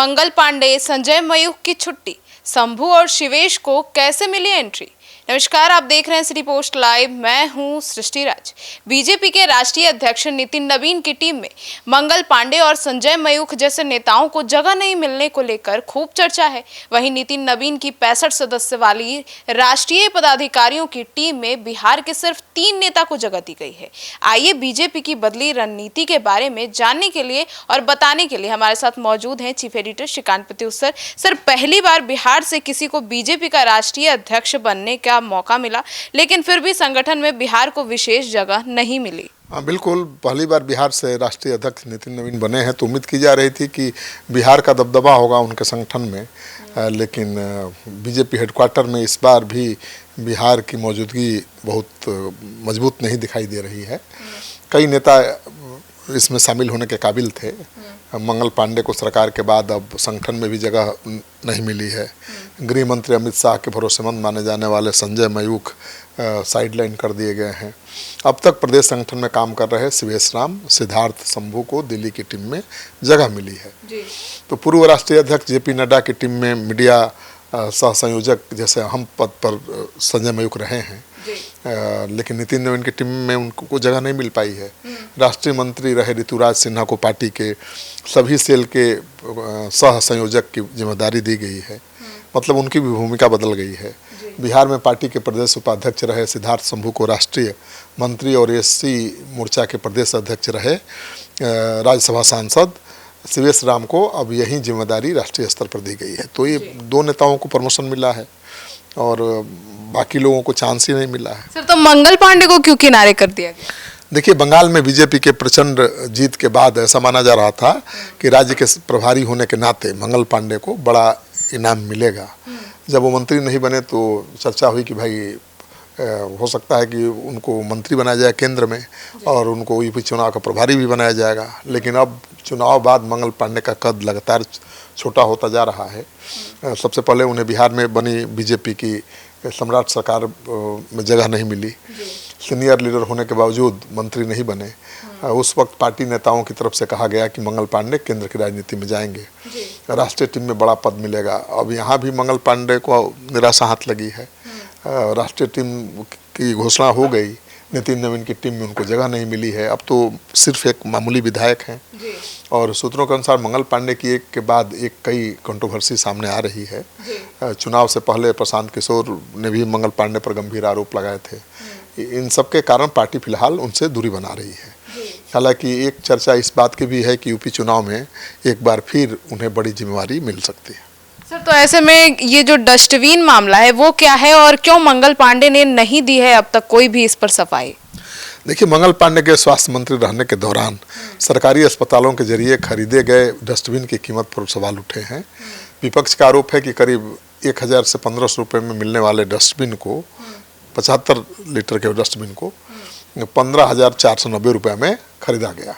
मंगल पांडे, संजय मयूख की छुट्टी, शंभू और शिवेश को कैसे मिली एंट्री। नमस्कार, आप देख रहे हैं सिटी पोस्ट लाइव। मैं हूं सृष्टि राज। बीजेपी के राष्ट्रीय अध्यक्ष नितिन नवीन की टीम में मंगल पांडे और संजय मयूख जैसे नेताओं को जगह नहीं मिलने को लेकर खूब चर्चा है। वहीं नितिन नवीन की 65 सदस्य वाली राष्ट्रीय पदाधिकारियों की टीम में बिहार के सिर्फ 3 नेता को जगह दी गई है। आइए बीजेपी की बदली रणनीति के बारे में जानने के लिए और बताने के लिए हमारे साथ मौजूद हैं chief editor Shrikant Pratyush sir. Sir, पहली बार बिहार से किसी को बीजेपी का राष्ट्रीय अध्यक्ष बनने का मौका मिला, लेकिन फिर भी संगठन में बिहार को विशेष जगह नहीं मिली। हाँ, बिल्कुल। पहली बार बिहार से राष्ट्रीय अध्यक्ष नितिन नवीन बने हैं तो उम्मीद की जा रही थी कि बिहार का दबदबा होगा उनके संगठन में, लेकिन बीजेपी हेडक्वार्टर में इस बार भी बिहार की मौजूदगी बहुत मजबूत नहीं दिखाई दे रही है। कई नेता इसमें शामिल होने के काबिल थे। मंगल पांडे को सरकार के बाद अब संगठन में भी जगह नहीं मिली है। गृह मंत्री अमित शाह के भरोसेमंद माने जाने वाले संजय मयूख साइडलाइन कर दिए गए हैं। अब तक प्रदेश संगठन में काम कर रहे शिवेश राम, सिद्धार्थ शंभू को दिल्ली की टीम में जगह मिली है जी। तो पूर्व राष्ट्रीय अध्यक्ष जेपी नड्डा की टीम में मीडिया सह संयोजक जैसे अहम पद पर संजय मयूख रहे हैं, लेकिन नितिन नवीन की टीम में उनको जगह नहीं मिल पाई है। राष्ट्रीय मंत्री रहे ऋतुराज सिन्हा को पार्टी के सभी सेल के सह संयोजक की जिम्मेदारी दी गई है, मतलब उनकी भी भूमिका बदल गई है। बिहार में पार्टी के प्रदेश उपाध्यक्ष रहे सिद्धार्थ शंभू को राष्ट्रीय मंत्री और एससी मोर्चा के प्रदेश अध्यक्ष रहे राज्यसभा सांसद शिवेश राम को अब यही जिम्मेदारी राष्ट्रीय स्तर पर दी गई है। तो ये 2 नेताओं को प्रमोशन मिला है और बाकी लोगों को चांस ही नहीं मिला है। सर, तो मंगल पांडे को क्यों किनारे कर दिया गया? देखिए, बंगाल में बीजेपी के प्रचंड जीत के बाद ऐसा माना जा रहा था कि राज्य के प्रभारी होने के नाते मंगल पांडे को बड़ा इनाम मिलेगा। जब वो मंत्री नहीं बने तो चर्चा हुई कि भाई हो सकता है कि उनको मंत्री बनाया जाए केंद्र में और उनको यूपी चुनाव का प्रभारी भी बनाया जाएगा। लेकिन अब चुनाव बाद मंगल पांडे का कद लगातार छोटा होता जा रहा है। सबसे पहले उन्हें बिहार में बनी बीजेपी की सम्राट सरकार में जगह नहीं मिली। सीनियर लीडर होने के बावजूद मंत्री नहीं बने। उस वक्त पार्टी नेताओं की तरफ से कहा गया कि मंगल पांडे केंद्र की राजनीति में जाएंगे, राष्ट्रीय टीम में बड़ा पद मिलेगा। अब यहाँ भी मंगल पांडे को निराशा हाथ लगी है। राष्ट्रीय टीम की घोषणा हो गई, नितिन नवीन की टीम में उनको जगह नहीं मिली है। अब तो सिर्फ एक मामूली विधायक हैं और सूत्रों के अनुसार मंगल पांडे की एक के बाद एक कई कंट्रोवर्सी सामने आ रही है। चुनाव से पहले प्रशांत किशोर ने भी मंगल पांडे पर गंभीर आरोप लगाए थे। इन सब के कारण पार्टी फिलहाल उनसे दूरी बना रही है। हालांकि एक चर्चा इस बात की भी है कि यूपी चुनाव में एक बार फिर उन्हें बड़ी जिम्मेवारी मिल सकती है। सर, तो ऐसे में ये जो डस्टबिन मामला है वो क्या है और क्यों मंगल पांडे ने नहीं दी है अब तक कोई भी इस पर सफाई? देखिए, मंगल पांडे के स्वास्थ्य मंत्री रहने के दौरान सरकारी अस्पतालों के जरिए खरीदे गए डस्टबिन की कीमत पर सवाल उठे हैं। विपक्ष का आरोप है कि करीब 1000 से 1500 रुपये में मिलने वाले डस्टबिन को 75 लीटर के डस्टबिन को 15,490 रुपये में खरीदा गया।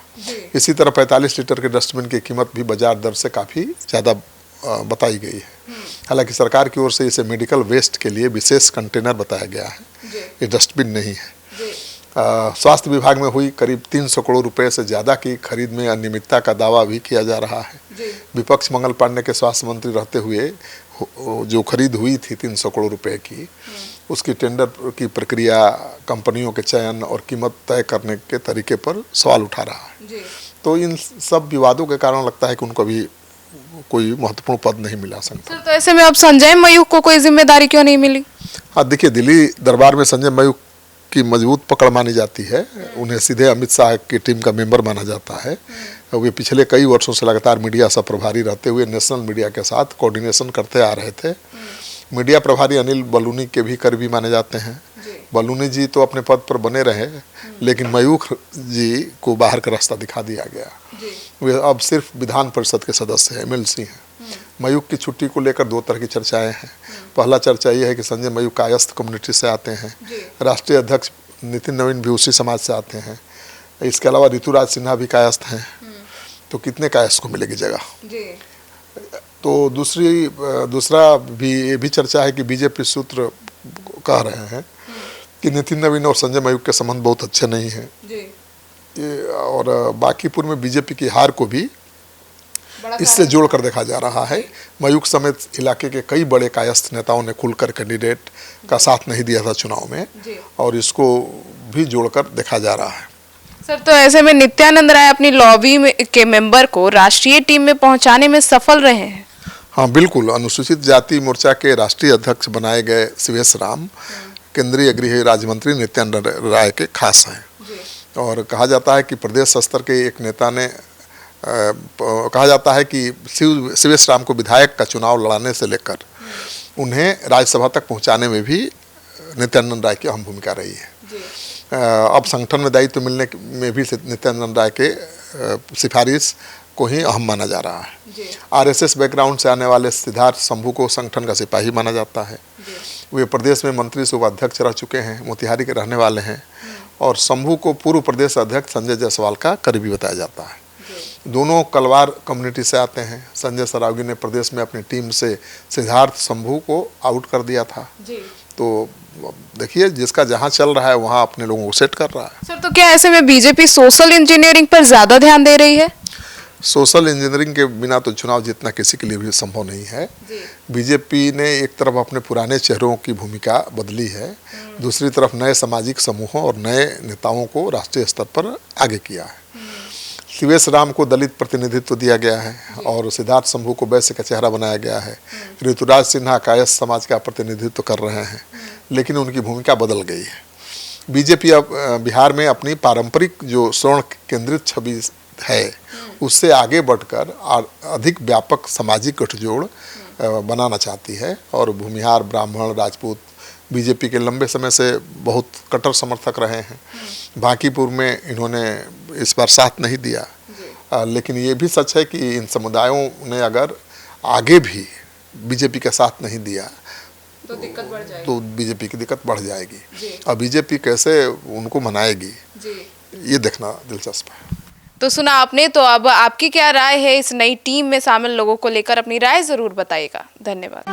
इसी तरह 45 लीटर के डस्टबिन की कीमत भी बाजार दर से काफ़ी ज़्यादा बताई गई है। हालांकि सरकार की ओर से इसे मेडिकल वेस्ट के लिए विशेष कंटेनर बताया गया है, ये डस्टबिन नहीं है। स्वास्थ्य विभाग में हुई करीब 300 करोड़ रुपए से ज़्यादा की खरीद में अनियमितता का दावा भी किया जा रहा है। विपक्ष मंगल पांडे के स्वास्थ्य मंत्री रहते हुए जो खरीद हुई थी 300 करोड़ रुपए की, उसकी टेंडर की प्रक्रिया, कंपनियों के चयन और कीमत तय करने के तरीके पर सवाल उठा रहा है। तो इन सब विवादों के कारण लगता है कि उनको अभी कोई महत्वपूर्ण पद नहीं मिला सकता। तो ऐसे में अब संजय मयूख को कोई जिम्मेदारी क्यों नहीं मिली? हाँ, देखिए, दिल्ली दरबार में संजय मयूख की मजबूत पकड़ मानी जाती है। उन्हें सीधे अमित शाह की टीम का मेंबर माना जाता है। वे पिछले कई वर्षों से लगातार मीडिया सह प्रभारी रहते हुए नेशनल मीडिया के साथ कोऑर्डिनेशन करते आ रहे थे। मीडिया प्रभारी अनिल बलूनी के भी करीबी माने जाते हैं। बलूनी जी तो अपने पद पर बने रहे, लेकिन मयूख जी को बाहर का रास्ता दिखा दिया गया। वे अब सिर्फ विधान परिषद के सदस्य हैं, MLC हैं। मयूख की छुट्टी को लेकर 2 तरह की चर्चाएं हैं। पहला चर्चा ये है कि संजय मयूख कायस्थ कम्युनिटी से आते हैं, राष्ट्रीय अध्यक्ष नितिन नवीन भी उसी समाज से आते हैं। इसके अलावा ऋतुराज सिन्हा भी कायस्थ हैं, तो कितने कायस्थ को मिलेगी जगह? तो दूसरा भी ये भी चर्चा है कि बीजेपी सूत्र कह रहे हैं कि नितिन नवीन और संजय मयूख के संबंध बहुत अच्छे नहीं हैं। और बांकीपुर में बीजेपी की हार को भी इससे जोड़कर देखा जा रहा है। मयूख समेत इलाके के कई बड़े कायस्थ नेताओं ने खुलकर कैंडिडेट का साथ नहीं दिया था चुनाव में, और इसको भी जोड़कर देखा जा रहा है। सर, तो ऐसे में नित्यानंद राय अपनी लॉबी के मेंबर को राष्ट्रीय टीम में पहुंचाने में सफल रहे हैं। हाँ बिल्कुल, अनुसूचित जाति मोर्चा के राष्ट्रीय अध्यक्ष बनाए गए शिवेश राम केंद्रीय गृह राज्य मंत्री नित्यानंद राय के खास हैं, और कहा जाता है कि प्रदेश स्तर के एक नेता ने कहा जाता है कि शिवेश राम को विधायक का चुनाव लड़ाने से लेकर उन्हें राज्यसभा तक पहुंचाने में भी नित्यानंद राय की अहम भूमिका रही है। अब संगठन में दायित्व मिलने में भी नित्यानंद राय के सिफारिश को ही अहम माना जा रहा है। आरएसएस बैकग्राउंड से आने वाले सिद्धार्थ शंभू को संगठन का सिपाही माना जाता है। वे प्रदेश में मंत्री से उपाध्यक्ष रह चुके हैं, मोतिहारी के रहने वाले हैं, और शंभू को पूर्व प्रदेश अध्यक्ष संजय जायसवाल का करीबी बताया जाता है। दोनों कलवार कम्युनिटी से आते हैं। संजय सरावगी ने प्रदेश में अपनी टीम से सिद्धार्थ शंभू को आउट कर दिया था। तो देखिए, जिसका जहां चल रहा है वहां अपने लोगों को सेट कर रहा है। सर, तो क्या ऐसे में बीजेपी सोशल इंजीनियरिंग पर ज्यादा ध्यान दे रही है? सोशल इंजीनियरिंग के बिना तो चुनाव जीतना किसी के लिए भी संभव नहीं है। बीजेपी ने एक तरफ अपने पुराने चेहरों की भूमिका बदली है, दूसरी तरफ नए सामाजिक समूहों और नए नेताओं को राष्ट्रीय स्तर पर आगे किया है। शिवेश राम को दलित प्रतिनिधित्व दिया गया है और सिद्धार्थ शंभू को वैश्य का चेहरा बनाया गया है। ऋतुराज सिन्हा कायस्थ समाज का प्रतिनिधित्व कर रहे हैं, लेकिन उनकी भूमिका बदल गई है। बीजेपी अब बिहार में अपनी पारंपरिक जो स्वर्ण केंद्रित छवि है उससे आगे बढ़कर अधिक व्यापक सामाजिक गठजोड़ बनाना चाहती है, और भूमिहार, ब्राह्मण, राजपूत बीजेपी के लंबे समय से बहुत कट्टर समर्थक रहे हैं। बांकीपुर में इन्होंने इस बार साथ नहीं दिया, लेकिन ये भी सच है कि इन समुदायों ने अगर आगे भी बीजेपी का साथ नहीं दिया तो दिक्कत बढ़ जाएगी, तो बीजेपी की दिक्कत बढ़ जाएगी। और बीजेपी कैसे उनको मनाएगी ये देखना दिलचस्प है। तो सुना आपने, तो अब आपकी क्या राय है इस नई टीम में शामिल लोगों को लेकर? अपनी राय जरूर बताइएगा। धन्यवाद।